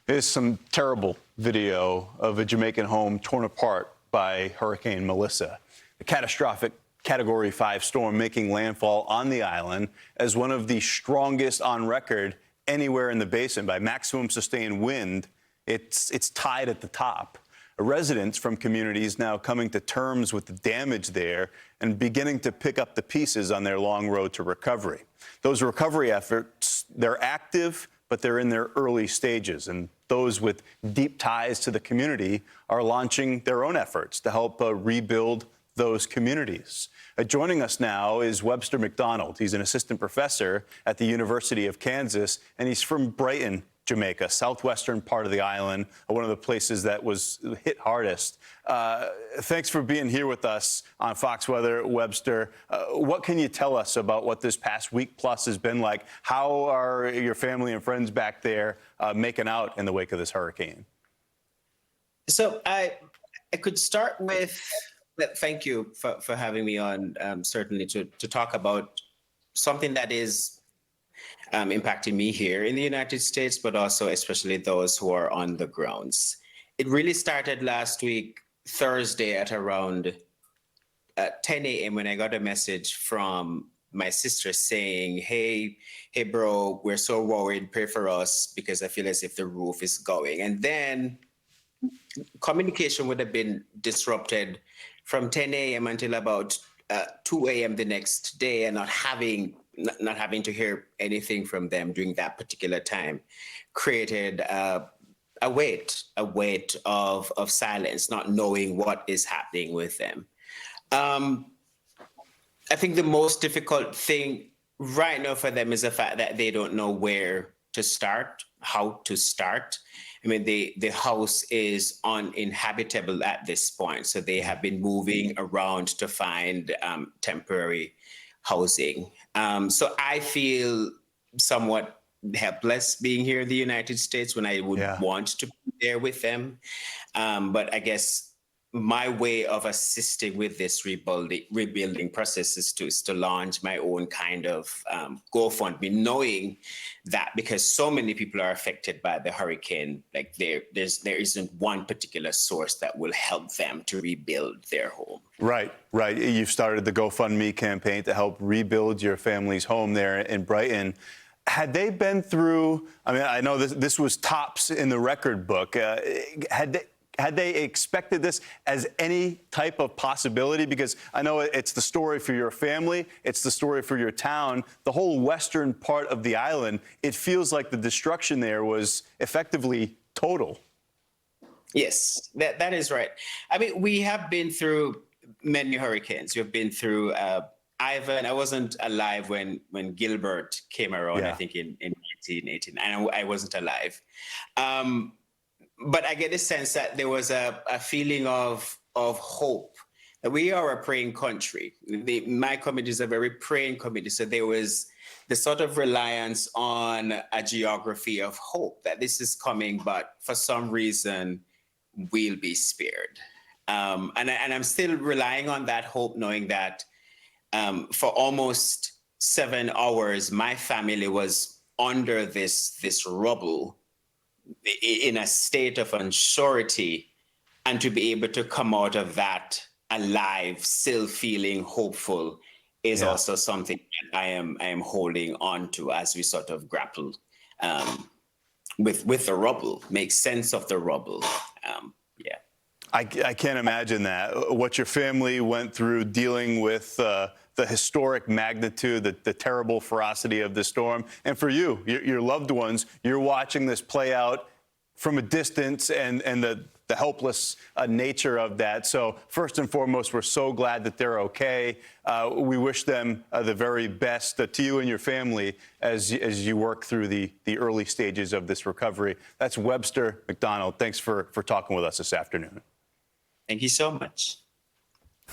There's some terrible video of a Jamaican home torn apart by Hurricane Melissa. A catastrophic Category 5 storm making landfall on the island as one of the strongest on record anywhere in the basin. By maximum sustained wind, it's tied at the top. Residents from communities now coming to terms with the damage there and beginning to pick up the pieces on their long road to recovery. Those recovery efforts, they're active, but they're in their early stages. And those with deep ties to the community are launching their own efforts to help rebuild those communities. Joining us now is Webster McDonald. He's an assistant professor at the University of Kansas, and he's from Brighton, Jamaica, southwestern part of the island, one of the places that was hit hardest. Thanks for being here with us on Fox Weather, Webster. What can you tell us about what this past week plus has been like? How are your family and friends back there making out in the wake of this hurricane? So I could start with, thank you for having me on, certainly to talk about something that is impacting me here in the United States, but also especially those who are on the grounds. It really started last week, Thursday at around 10 a.m. when I got a message from my sister saying, hey bro, we're so worried, pray for us because I feel as if the roof is going. And then communication would have been disrupted from 10 a.m. until about 2 a.m. the next day, and not having to hear anything from them during that particular time created a weight of silence, not knowing what is happening with them. I think the most difficult thing right now for them is the fact that they don't know where to start, how to start. I mean, the house is uninhabitable at this point, so they have been moving around to find temporary housing. So I feel somewhat helpless being here in the United States when I would want to be there with them. But I guess my way of assisting with this rebuilding process is to launch my own kind of GoFundMe, knowing that because so many people are affected by the hurricane, like there isn't one particular source that will help them to rebuild their home. Right. You've started the GoFundMe campaign to help rebuild your family's home there in Brighton. Had they been through, I mean, I know this was tops in the record book. Had they expected this as any type of possibility? Because I know it's the story for your family, it's the story for your town, the whole western part of the island. It feels like the destruction there was effectively total. Yes, that is right. I mean, we have been through many hurricanes. We've been through Ivan. I wasn't alive when Gilbert came around, I think in 1989. I wasn't alive. But I get the sense that there was a feeling of hope. We are a praying country. My community is a very praying community. So there was the sort of reliance on a geography of hope that this is coming, but for some reason, we'll be spared. And I'm still relying on that hope, knowing that for almost 7 hours, my family was under this rubble in a state of unsurety, and to be able to come out of that alive, still feeling hopeful, is also something that I am holding on to as we sort of grapple with the rubble, make sense of the rubble. I can't imagine that. What your family went through dealing with the historic magnitude, the terrible ferocity of the storm. And for you, your loved ones, you're watching this play out from a distance and the helpless nature of that. So first and foremost, we're so glad that they're okay. We wish them the very best to you and your family as you work through the early stages of this recovery. That's Webster McDonald. Thanks for talking with us this afternoon. Thank you so much.